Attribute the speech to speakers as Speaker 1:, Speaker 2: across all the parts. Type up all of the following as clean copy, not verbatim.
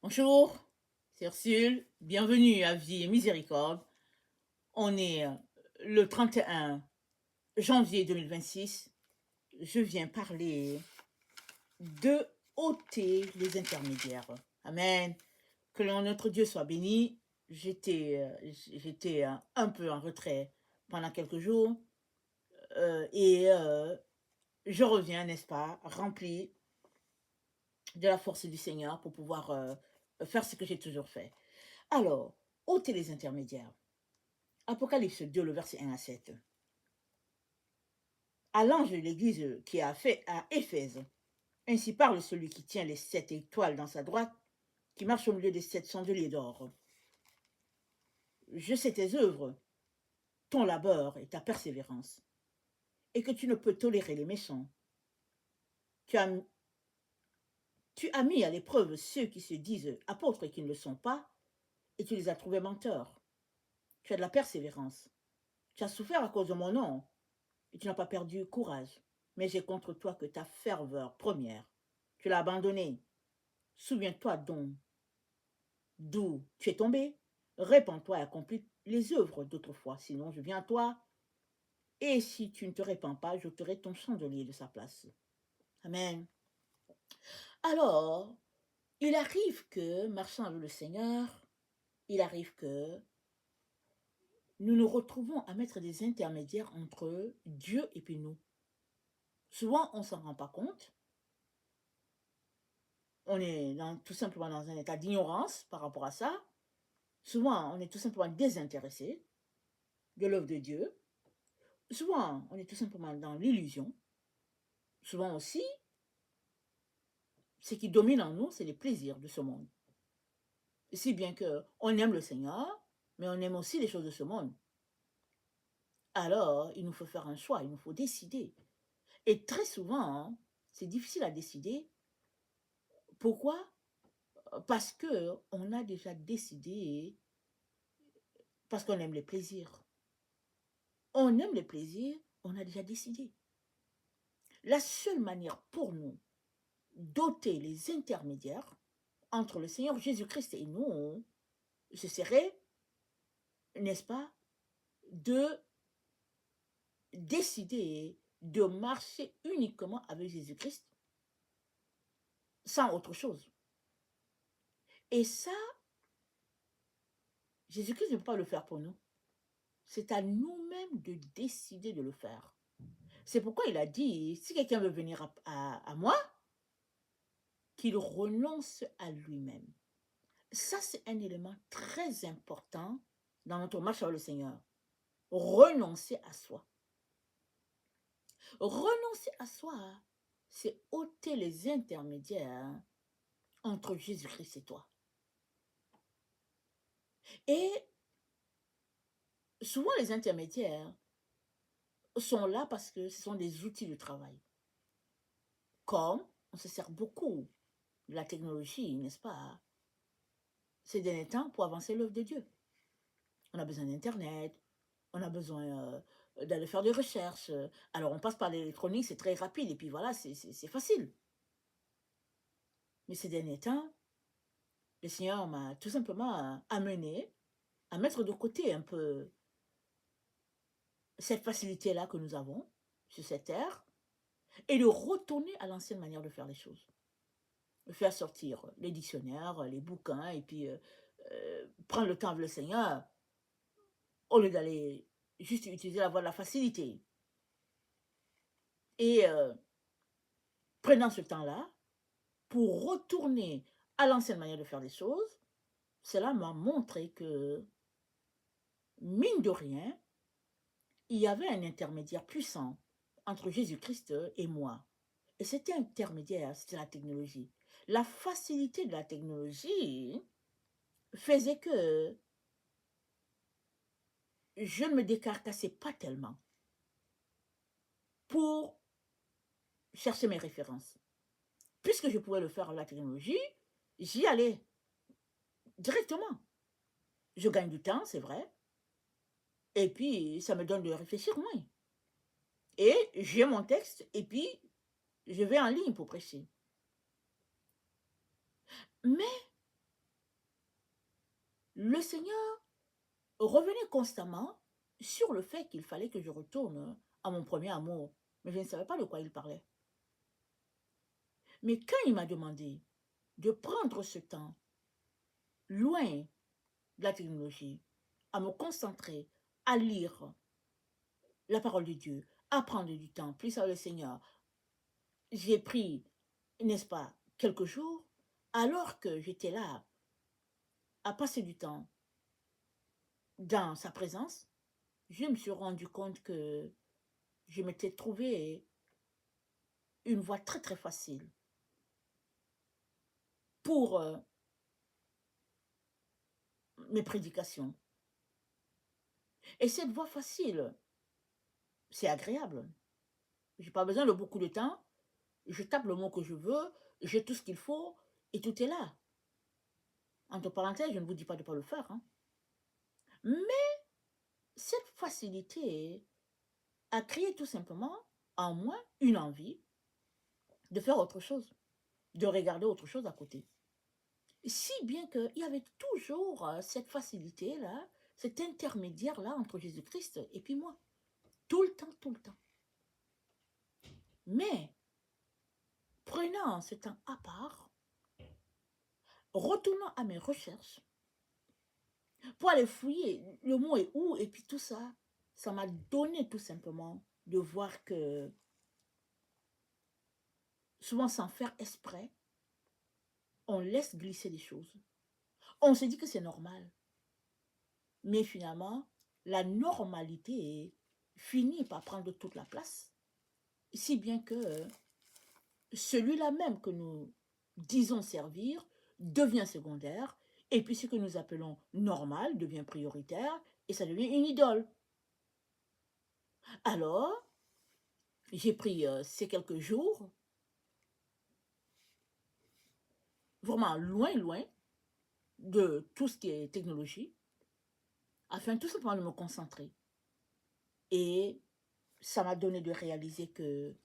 Speaker 1: Bonjour, c'est Ursule. Bienvenue à Vie et Miséricorde. On est le 31 janvier 2026. Je viens parler de ôter les intermédiaires. Amen. Que notre Dieu soit béni. J'étais un peu en retrait pendant quelques jours et je reviens, n'est-ce pas, rempli de la force du Seigneur pour pouvoir faire ce que j'ai toujours fait. Alors, ôter les intermédiaires. Apocalypse 2, le verset 1 à 7. À l'ange de l'église qui a fait à Éphèse, ainsi parle celui qui tient les 7 étoiles dans sa droite, qui marche au milieu des 7 chandeliers d'or. Je sais tes œuvres, ton labeur et ta persévérance, et que tu ne peux tolérer les méchants. Tu as, tu as mis à l'épreuve ceux qui se disent apôtres et qui ne le sont pas, et tu les as trouvés menteurs. Tu as de la persévérance. Tu as souffert à cause de mon nom, et tu n'as pas perdu courage. Mais j'ai contre toi que ta ferveur première, tu l'as abandonnée. Souviens-toi donc d'où tu es tombé. Répands-toi et accomplis les œuvres d'autrefois. Sinon, je viens à toi. Et si tu ne te répands pas, j'ôterai ton chandelier de sa place. Amen. Alors, il arrive que, marchant avec le Seigneur, il arrive que nous nous retrouvons à mettre des intermédiaires entre Dieu et puis nous. Souvent, on ne s'en rend pas compte. On est tout simplement dans un état d'ignorance par rapport à ça. Souvent, on est tout simplement désintéressé de l'œuvre de Dieu. Souvent, on est tout simplement dans l'illusion. Souvent aussi, ce qui domine en nous, c'est les plaisirs de ce monde. Si bien qu'on aime le Seigneur, mais on aime aussi les choses de ce monde. Alors, il nous faut faire un choix, il nous faut décider. Et très souvent, c'est difficile à décider. Pourquoi? Parce qu'on a déjà décidé, parce qu'on aime les plaisirs. On aime les plaisirs, on a déjà décidé. La seule manière pour nous d'ôter les intermédiaires entre le Seigneur Jésus-Christ et nous, ce serait, n'est-ce pas, de décider de marcher uniquement avec Jésus-Christ sans autre chose. Et ça, Jésus-Christ ne peut pas le faire pour nous. C'est à nous-mêmes de décider de le faire. C'est pourquoi il a dit, si quelqu'un veut venir à moi, qu'il renonce à lui-même. Ça, c'est un élément très important dans notre marche avec le Seigneur. Renoncer à soi. Renoncer à soi, c'est ôter les intermédiaires entre Jésus-Christ et toi. Et souvent, les intermédiaires sont là parce que ce sont des outils de travail. Comme on se sert beaucoup de la technologie, n'est-ce pas, ces derniers temps pour avancer l'œuvre de Dieu. On a besoin d'Internet, on a besoin d'aller faire des recherches. Alors, on passe par l'électronique, c'est très rapide, et puis voilà, c'est facile. Mais ces derniers temps, le Seigneur m'a tout simplement amené à mettre de côté un peu cette facilité-là que nous avons sur cette terre et de retourner à l'ancienne manière de faire les choses. De faire sortir les dictionnaires, les bouquins et puis prendre le temps avec le Seigneur au lieu d'aller juste utiliser la voie de la facilité. Et prenant ce temps-là pour retourner à l'ancienne manière de faire les choses, cela m'a montré que, mine de rien, il y avait un intermédiaire puissant entre Jésus-Christ et moi. Et cet intermédiaire, c'était la technologie. La facilité de la technologie faisait que je ne me décarcassais pas tellement pour chercher mes références. Puisque je pouvais le faire avec la technologie, j'y allais directement. Je gagne du temps, c'est vrai, et puis ça me donne de réfléchir moins. Et j'ai mon texte, et puis je vais en ligne pour prêcher. Mais le Seigneur revenait constamment sur le fait qu'il fallait que je retourne à mon premier amour. Mais je ne savais pas de quoi il parlait. Mais quand il m'a demandé de prendre ce temps loin de la technologie, à me concentrer, à lire la parole de Dieu, à prendre du temps, plus avec le Seigneur, j'ai pris, n'est-ce pas, quelques jours, alors que j'étais là à passer du temps dans sa présence, je me suis rendu compte que je m'étais trouvé une voie très très facile pour mes prédications. Et cette voie facile, c'est agréable. Je n'ai pas besoin de beaucoup de temps. Je tape le mot que je veux, j'ai tout ce qu'il faut et tout est là. Entre parenthèses, je ne vous dis pas de ne pas le faire. Hein. Mais cette facilité a créé tout simplement en moi une envie de faire autre chose, de regarder autre chose à côté. Si bien qu'il y avait toujours cette facilité-là, cet intermédiaire-là entre Jésus-Christ et puis moi. Tout le temps, tout le temps. Mais, prenant ce temps à part, retournant à mes recherches, pour aller fouiller, le mot est où, et puis tout ça, ça m'a donné tout simplement de voir que, souvent sans faire exprès, on laisse glisser des choses. On se dit que c'est normal. Mais finalement, la normalité finit par prendre toute la place, si bien que celui-là même que nous disons servir devient secondaire, et puis ce que nous appelons normal devient prioritaire, et ça devient une idole. Alors, j'ai pris ces quelques jours, vraiment loin, loin de tout ce qui est technologie, afin tout simplement de me concentrer. Et ça m'a donné de réaliser que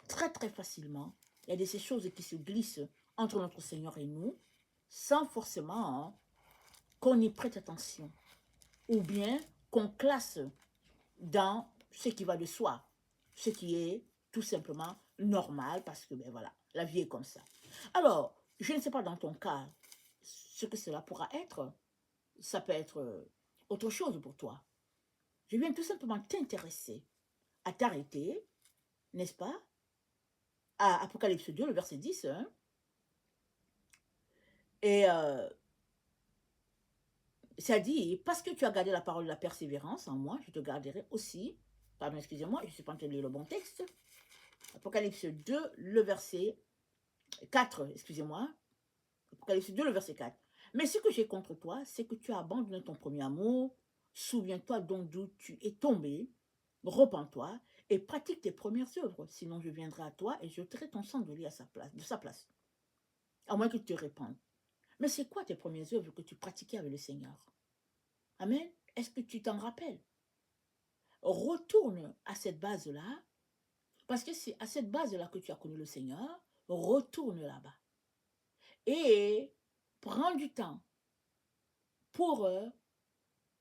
Speaker 1: très très facilement, il y a de ces choses qui se glissent entre notre Seigneur et nous, sans forcément qu'on y prête attention, ou bien qu'on classe dans ce qui va de soi, ce qui est tout simplement normal, parce que, ben voilà, la vie est comme ça. Alors, je ne sais pas dans ton cas ce que cela pourra être, ça peut être autre chose pour toi. Je viens tout simplement t'intéresser à t'arrêter, n'est-ce pas, à Apocalypse 2, le verset 10, hein, et ça dit, parce que tu as gardé la parole de la persévérance en moi, je te garderai aussi. Pardon, excusez-moi, je ne suis pas en train de lire le bon texte. Apocalypse 2, le verset 4, excusez-moi. Apocalypse 2, le verset 4. Mais ce que j'ai contre toi, c'est que tu as abandonné ton premier amour. Souviens-toi donc d'où tu es tombé. Repens-toi et pratique tes premières œuvres. Sinon, je viendrai à toi et je jeterai ton chandelier à sa place. À moins que tu te répandes. Mais c'est quoi tes premières œuvres que tu pratiquais avec le Seigneur? Amen. Est-ce que tu t'en rappelles? Retourne à cette base-là, parce que c'est à cette base-là que tu as connu le Seigneur. Retourne là-bas. Et prends du temps pour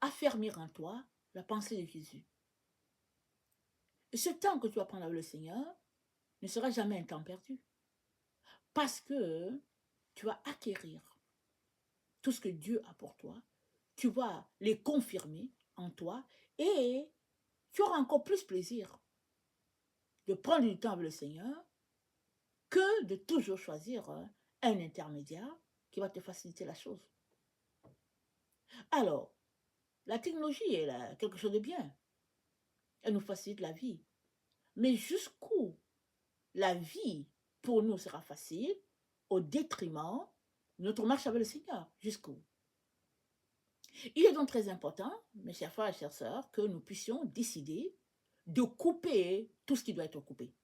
Speaker 1: affermir en toi la pensée de Jésus. Et ce temps que tu vas prendre avec le Seigneur ne sera jamais un temps perdu. Parce que tu vas acquérir tout ce que Dieu a pour toi. Tu vas les confirmer en toi et tu auras encore plus plaisir de prendre du temps avec le Seigneur que de toujours choisir un intermédiaire qui va te faciliter la chose. Alors, la technologie est là, quelque chose de bien. Elle nous facilite la vie. Mais jusqu'où la vie pour nous sera facile au détriment de notre marche avec le Seigneur? Jusqu'où? Il est donc très important, mes chers frères et chères sœurs, que nous puissions décider de couper tout ce qui doit être coupé.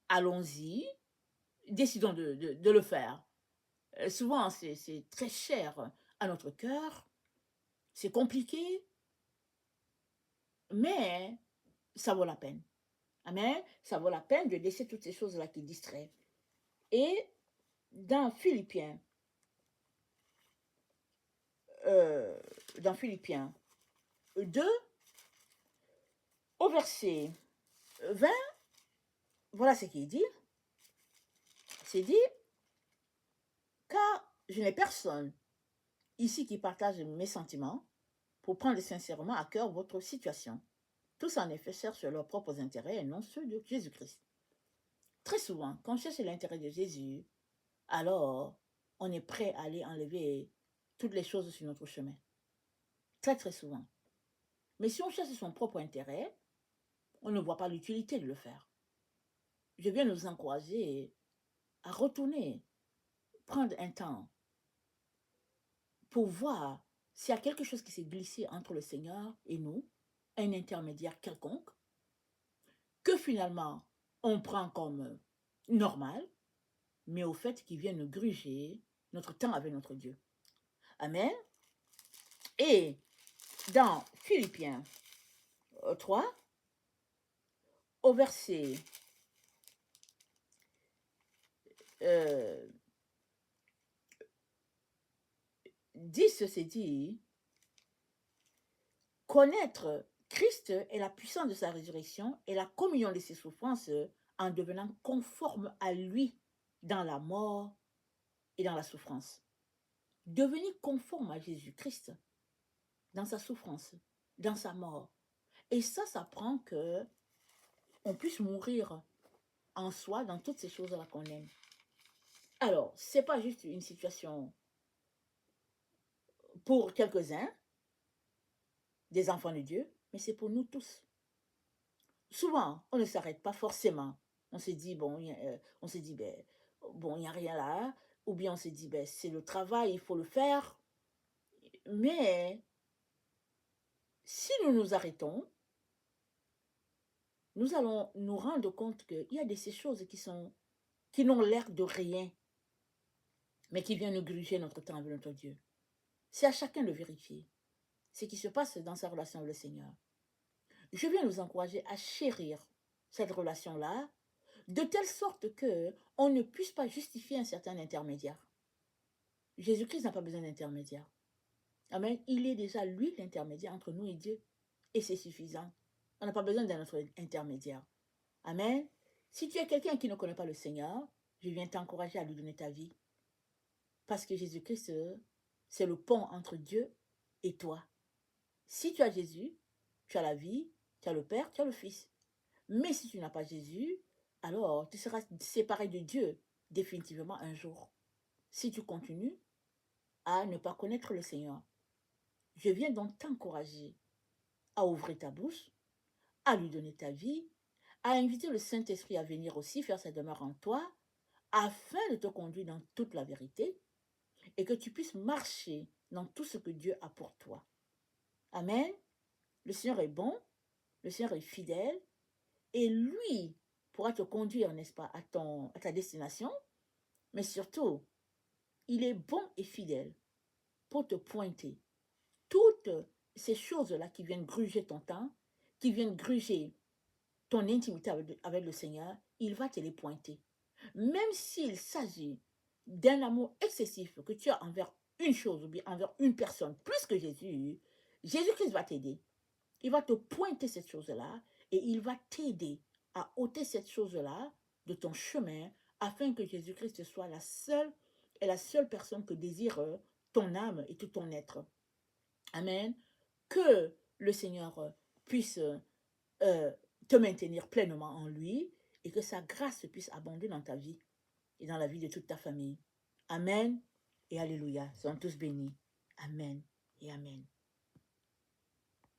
Speaker 1: Allons-y, décidons de le faire. Souvent, c'est très cher à notre cœur, c'est compliqué, mais ça vaut la peine. Amen. Ça vaut la peine de laisser toutes ces choses-là qui distraient. Et dans Philippiens, dans Philippiens 2, au verset 20, voilà ce qu'il dit. C'est dit, car je n'ai personne ici qui partage mes sentiments pour prendre sincèrement à cœur votre situation. Tous en effet cherchent leurs propres intérêts et non ceux de Jésus-Christ. Très souvent, quand on cherche l'intérêt de Jésus, alors on est prêt à aller enlever toutes les choses sur notre chemin. Très très souvent. Mais si on cherche son propre intérêt, on ne voit pas l'utilité de le faire. Je viens nous encourager à retourner, prendre un temps pour voir s'il y a quelque chose qui s'est glissé entre le Seigneur et nous, un intermédiaire quelconque, que finalement on prend comme normal, mais au fait qu'il vient nous gruger notre temps avec notre Dieu. Amen. Et dans Philippiens 3, au verset 10, c'est dit, connaître Christ et la puissance de sa résurrection et la communion de ses souffrances en devenant conforme à lui dans la mort et dans la souffrance. Devenir conforme à Jésus-Christ dans sa souffrance, dans sa mort. Et ça prend que on puisse mourir en soi dans toutes ces choses-là qu'on aime. Alors, c'est pas juste une situation pour quelques-uns, des enfants de Dieu, mais c'est pour nous tous. Souvent, on ne s'arrête pas forcément. On se dit, bon, on se dit, ben, bon, il n'y a rien là. Ou bien on se dit, ben, c'est le travail, il faut le faire. Mais si nous nous arrêtons, nous allons nous rendre compte qu'il y a de ces choses qui n'ont l'air de rien, mais qui viennent nous gruger notre temps avec notre Dieu. C'est à chacun de vérifier ce qui se passe dans sa relation avec le Seigneur. Je viens nous encourager à chérir cette relation-là, de telle sorte qu'on ne puisse pas justifier un certain intermédiaire. Jésus-Christ n'a pas besoin d'intermédiaire. Amen. Il est déjà, lui, l'intermédiaire entre nous et Dieu. Et c'est suffisant. On n'a pas besoin d'un autre intermédiaire. Amen. Si tu es quelqu'un qui ne connaît pas le Seigneur, je viens t'encourager à lui donner ta vie. Parce que Jésus-Christ, c'est le pont entre Dieu et toi. Si tu as Jésus, tu as la vie, tu as le Père, tu as le Fils. Mais si tu n'as pas Jésus, alors tu seras séparé de Dieu définitivement un jour. Si tu continues à ne pas connaître le Seigneur. Je viens donc t'encourager à ouvrir ta bouche, à lui donner ta vie, à inviter le Saint-Esprit à venir aussi faire sa demeure en toi, afin de te conduire dans toute la vérité et que tu puisses marcher dans tout ce que Dieu a pour toi. Amen. Le Seigneur est bon, le Seigneur est fidèle, et lui pourra te conduire, n'est-ce pas, à ta destination, mais surtout, il est bon et fidèle pour te pointer toutes ces choses-là qui viennent gruger ton temps, qui viennent gruger ton intimité avec le Seigneur, il va te les pointer. Même s'il s'agit d'un amour excessif que tu as envers une chose ou bien envers une personne plus que Jésus, Jésus-Christ va t'aider. Il va te pointer cette chose-là et il va t'aider à ôter cette chose-là de ton chemin afin que Jésus-Christ soit la seule personne que désire ton âme et tout ton être. Amen. Que le Seigneur puisse te maintenir pleinement en lui et que sa grâce puisse abonder dans ta vie et dans la vie de toute ta famille. Amen et alléluia. Soyons tous bénis. Amen et amen.